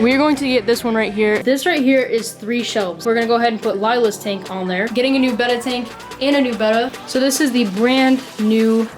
We're going to get this one right here. This right here is 3 shelves. We're gonna go ahead and put Lila's tank on there. Getting a new Betta tank and a new Betta. So this is the brand new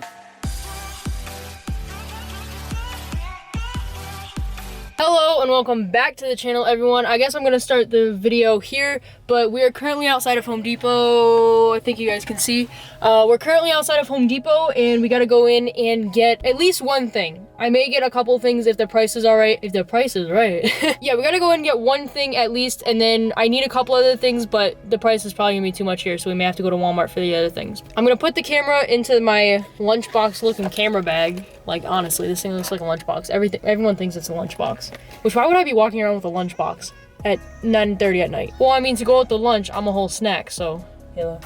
Hello and welcome back to the channel, everyone. I guess I'm gonna start the video here, but we are currently outside of Home Depot. I think you guys can see. We're currently outside of Home Depot and we gotta go in and get at least one thing. I may get a couple things if the price is alright. If the price is right. Yeah, we gotta go in and get one thing at least, and then I need a couple other things, but the price is probably gonna be too much here, so we may have to go to Walmart for the other things. I'm gonna put the camera into my lunchbox looking camera bag. Like, honestly, this thing looks like a lunchbox. Everyone thinks it's a lunchbox. Which, why would I be walking around with a lunchbox at 9:30 at night? Well, I mean, to go out to lunch, I'm a whole snack, so, hello.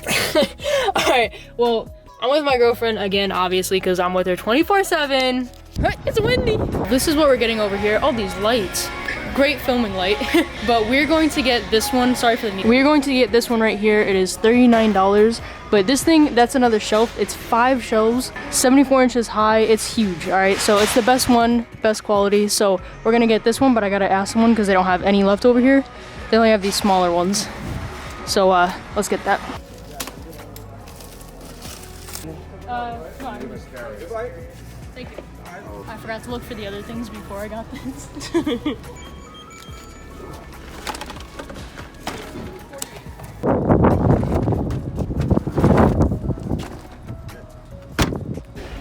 Alright, well, I'm with my girlfriend again, obviously, because I'm with her 24/7. It's windy. This is what we're getting over here. All these lights. Great filming light. But we're going to get this one. Sorry for the need. We're going to get this one right here. It is $39. But this thing, that's another shelf. It's 5 shelves, 74 inches high. It's huge, all right? So it's the best one, best quality. So we're gonna get this one, but I gotta ask someone because they don't have any left over here. They only have these smaller ones. So let's get that. No, thank you. I forgot to look for the other things before I got this.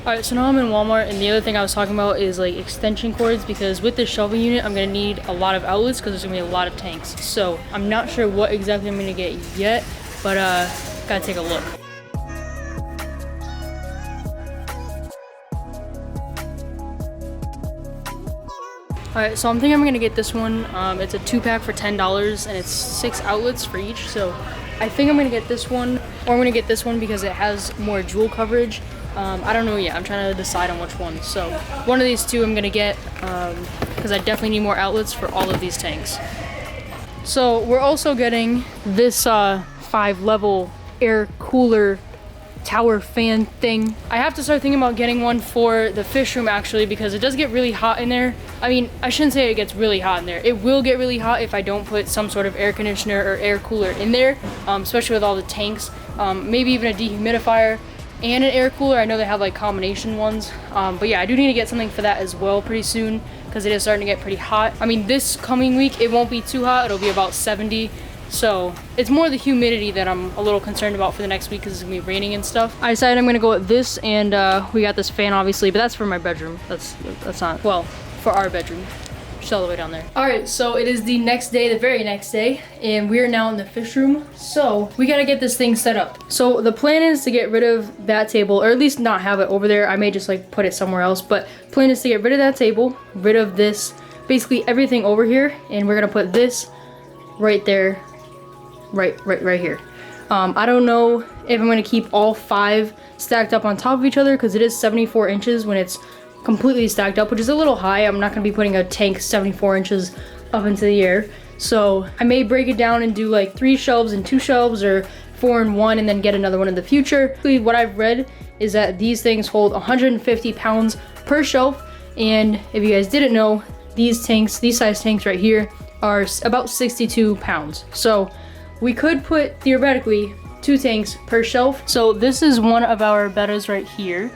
Alright, so now I'm in Walmart, and the other thing I was talking about is like extension cords, because with this shelving unit I'm gonna need a lot of outlets because there's gonna be a lot of tanks. So I'm not sure what exactly I'm gonna get yet, but gotta take a look. Alright, so I'm thinking I'm gonna get this one. It's a 2-pack for $10 and it's 6 outlets for each. So I think I'm gonna get this one, or I'm gonna get this one because it has more jewel coverage. I don't know yet. I'm trying to decide on which one. So one of these two I'm gonna get because I definitely need more outlets for all of these tanks. So we're also getting this 5-level air cooler tower fan thing. I have to start thinking about getting one for the fish room actually, because it does get really hot in there. I mean, I shouldn't say it gets really hot in there. It will get really hot if I don't put some sort of air conditioner or air cooler in there, especially with all the tanks. Maybe even a dehumidifier and an air cooler. I know they have like combination ones, but yeah, I do need to get something for that as well pretty soon because it is starting to get pretty hot. I mean, this coming week it won't be too hot. It'll be about 70. So it's more the humidity that I'm a little concerned about for the next week because it's gonna be raining and stuff. I decided I'm gonna go with this, and we got this fan obviously, but that's for my bedroom. That's not, well, for our bedroom. Just all the way down there. All right, so it is the next day, the very next day, and we are now in the fish room. So we gotta get this thing set up. So the plan is to get rid of that table, or at least not have it over there. I may just like put it somewhere else, but plan is to get rid of that table, rid of this, basically everything over here, and we're gonna put this right there, right here. I don't know if I'm gonna keep all 5 stacked up on top of each other because it is 74 inches when it's completely stacked up, which is a little high. I'm not gonna be putting a tank 74 inches up into the air. So I may break it down and do like 3 shelves and 2 shelves, or 4 and 1, and then get another one in the future. What I've read is that these things hold 150 pounds per shelf. And if you guys didn't know, these tanks, these size tanks right here, are about 62 pounds. So we could put theoretically 2 tanks per shelf. So this is one of our Bettas right here.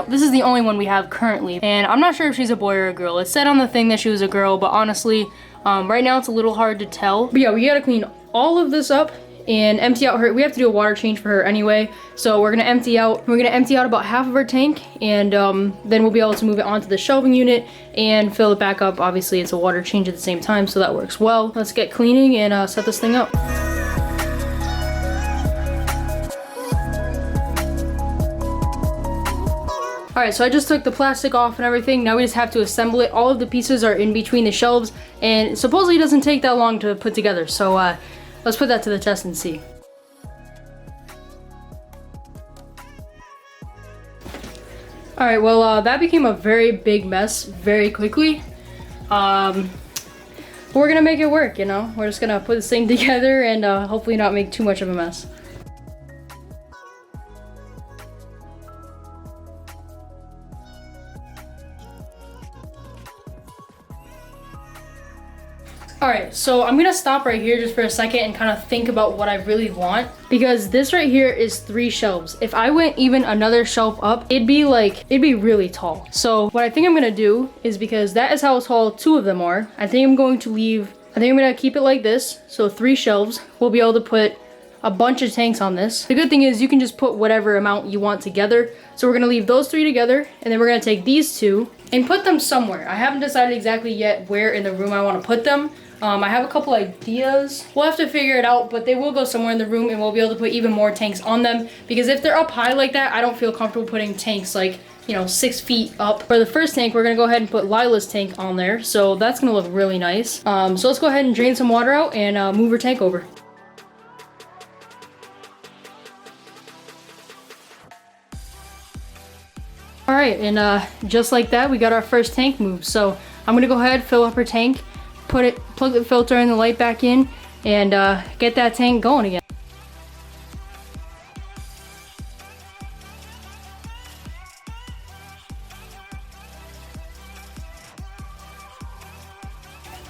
This is the only one we have currently, and I'm not sure if she's a boy or a girl. It said on the thing that she was a girl, but honestly, right now it's a little hard to tell. But yeah, we gotta clean all of this up and empty out her. We have to do a water change for her anyway, so we're gonna empty out about half of her tank, and then we'll be able to move it onto the shelving unit and fill it back up. Obviously, it's a water change at the same time, so that works well. Let's get cleaning and set this thing up. Alright, so I just took the plastic off and everything. Now we just have to assemble it. All of the pieces are in between the shelves, and supposedly it doesn't take that long to put together. So let's put that to the test and see. Alright, well that became a very big mess very quickly. But we're gonna make it work, you know? We're just gonna put this thing together and hopefully not make too much of a mess. Alright, so I'm gonna stop right here just for a second and kind of think about what I really want, because this right here is 3 shelves. If I went even another shelf up, it'd be really tall. So what I think I'm gonna do is, because that is how tall 2 of them are, I think I'm gonna keep it like this. So 3 shelves. We'll be able to put a bunch of tanks on this. The good thing is you can just put whatever amount you want together. So we're gonna leave those 3 together, and then we're gonna take these 2 and put them somewhere. I haven't decided exactly yet where in the room I wanna put them. I have a couple ideas. We'll have to figure it out, but they will go somewhere in the room, and we'll be able to put even more tanks on them, because if they're up high like that, I don't feel comfortable putting tanks like, you know, 6 feet up. For the first tank, we're gonna go ahead and put Lila's tank on there, so that's gonna look really nice. So let's go ahead and drain some water out and move her tank over. All right, and just like that, we got our first tank moved. So I'm gonna go ahead, fill up her tank, plug the filter and the light back in, and get that tank going again.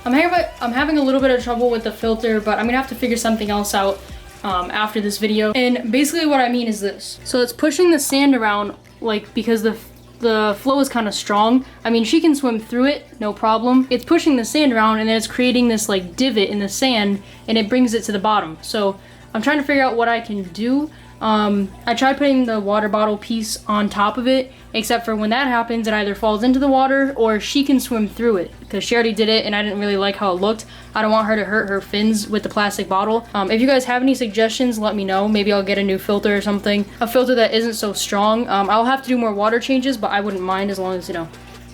I'm having a little bit of trouble with the filter, but I'm gonna have to figure something else out after this video. And basically what I mean is this. So it's pushing the sand around, like, because the flow is kind of strong. I mean, she can swim through it, no problem. It's pushing the sand around, and then it's creating this like divot in the sand, and it brings it to the bottom. So I'm trying to figure out what I can do. I tried putting the water bottle piece on top of it, except for when that happens, it either falls into the water or she can swim through it, because she already did it and I didn't really like how it looked. I don't want her to hurt her fins with the plastic bottle. If you guys have any suggestions, let me know. Maybe I'll get a new filter or something. A filter that isn't so strong. I'll have to do more water changes, but I wouldn't mind as long as, you know,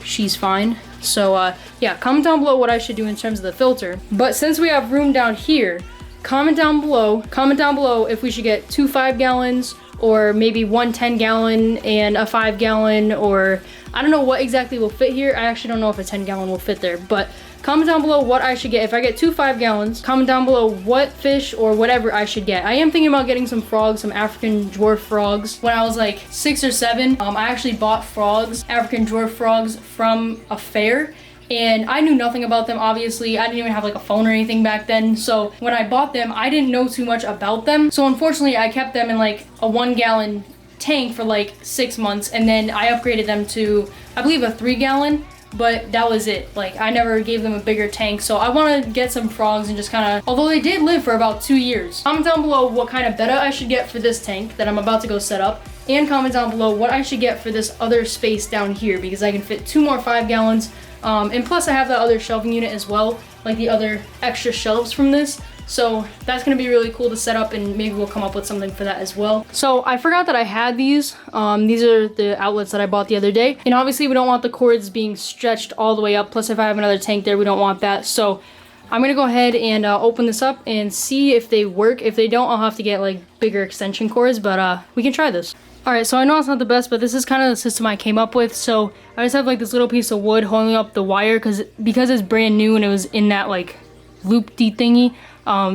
she's fine. So yeah, comment down below what I should do in terms of the filter. But since we have room down here, comment down below if we should get 2 5-gallons, or maybe 1 10-gallon and a 5-gallon, or I don't know what exactly will fit here. I actually don't know if a 10-gallon will fit there, but comment down below what I should get. If I get 2 5-gallons, comment down below what fish or whatever I should get. I am thinking about getting some frogs, some African dwarf frogs. When I was like 6 or 7, I actually bought frogs, African dwarf frogs, from a fair. And I knew nothing about them, obviously. I didn't even have like a phone or anything back then. So when I bought them, I didn't know too much about them. So unfortunately, I kept them in like a 1-gallon tank for like 6 months. And then I upgraded them to, I believe, a 3-gallon. But that was it. Like, I never gave them a bigger tank. So I want to get some frogs and just kind of, although they did live for about 2 years. Comment down below what kind of betta I should get for this tank that I'm about to go set up. And comment down below what I should get for this other space down here, because I can fit 2 more 5-gallons. And plus I have that other shelving unit as well, like the other extra shelves from this. So that's gonna be really cool to set up, and maybe we'll come up with something for that as well. So I forgot that I had these. These are the outlets that I bought the other day. And obviously we don't want the cords being stretched all the way up. Plus if I have another tank there, we don't want that. So I'm gonna go ahead and open this up and see if they work. If they don't, I'll have to get like bigger extension cords, but we can try this. Alright, so I know it's not the best, but this is kind of the system I came up with. So I just have like this little piece of wood holding up the wire, because it's brand new and it was in that like loop-de thingy.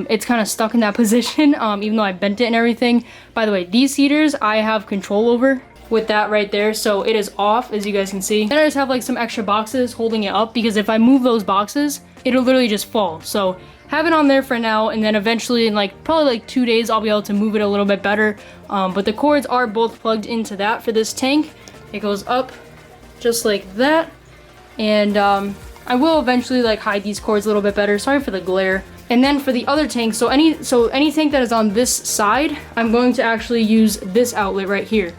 It's kind of stuck in that position, even though I bent it and everything. By the way, these heaters I have control over with that right there, so it is off, as you guys can see. Then I just have like some extra boxes holding it up, because if I move those boxes, it'll literally just fall. So have it on there for now, and then eventually in like probably like 2 days I'll be able to move it a little bit better. But the cords are both plugged into that for this tank. It goes up just like that, and I will eventually like hide these cords a little bit better. Sorry for the glare. And then for the other tank, so any tank that is on this side, I'm going to actually use this outlet right here.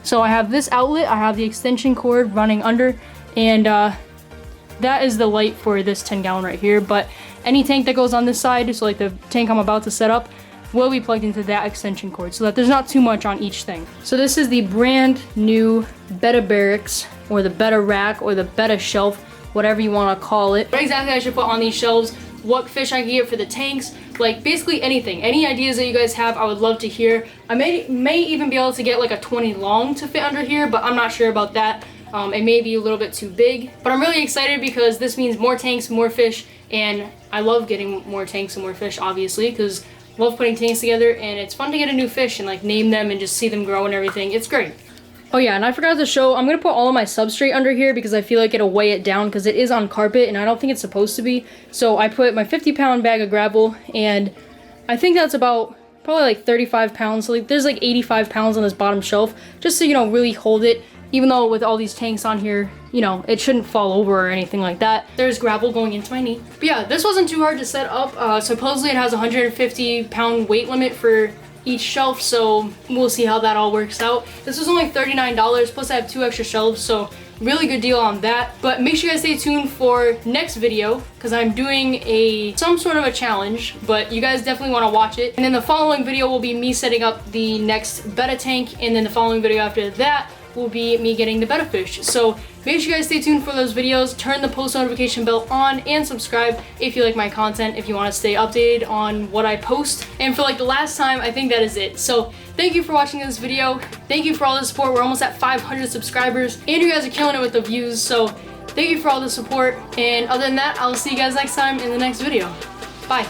So I have this outlet, I have the extension cord running under, and that is the light for this 10-gallon right here. But any tank that goes on this side, so like the tank I'm about to set up, will be plugged into that extension cord, so that there's not too much on each thing. So this is the brand new Betta barracks, or the Betta rack, or the Betta shelf, whatever you want to call it. What exactly I should put on these shelves, what fish I can get for the tanks, like basically anything. Any ideas that you guys have, I would love to hear. I may even be able to get like a 20 long to fit under here, but I'm not sure about that. It may be a little bit too big, but I'm really excited because this means more tanks, more fish, and I love getting more tanks and more fish, obviously, because I love putting tanks together, and it's fun to get a new fish and like name them and just see them grow and everything. It's great. Oh yeah, and I forgot to show, I'm gonna put all of my substrate under here because I feel like it'll weigh it down because it is on carpet and I don't think it's supposed to be. So I put my 50-pound bag of gravel, and I think that's about probably like 35 pounds. So like there's like 85 pounds on this bottom shelf just to, you know, really hold it. Even though with all these tanks on here, you know, it shouldn't fall over or anything like that. There's gravel going into my knee. But yeah, this wasn't too hard to set up. Supposedly it has a 150-pound weight limit for each shelf, so we'll see how that all works out. This was only $39, plus I have 2 extra shelves, so really good deal on that. But make sure you guys stay tuned for next video because I'm doing some sort of a challenge, but you guys definitely want to watch it. And then the following video will be me setting up the next Betta tank, and then the following video after that will be me getting the Betta fish. So make sure you guys stay tuned for those videos, turn the post notification bell on, and subscribe if you like my content, if you want to stay updated on what I post. And for like the last time, I think that is it. So thank you for watching this video. Thank you for all the support. We're almost at 500 subscribers, and you guys are killing it with the views. So thank you for all the support. And other than that, I'll see you guys next time in the next video. Bye.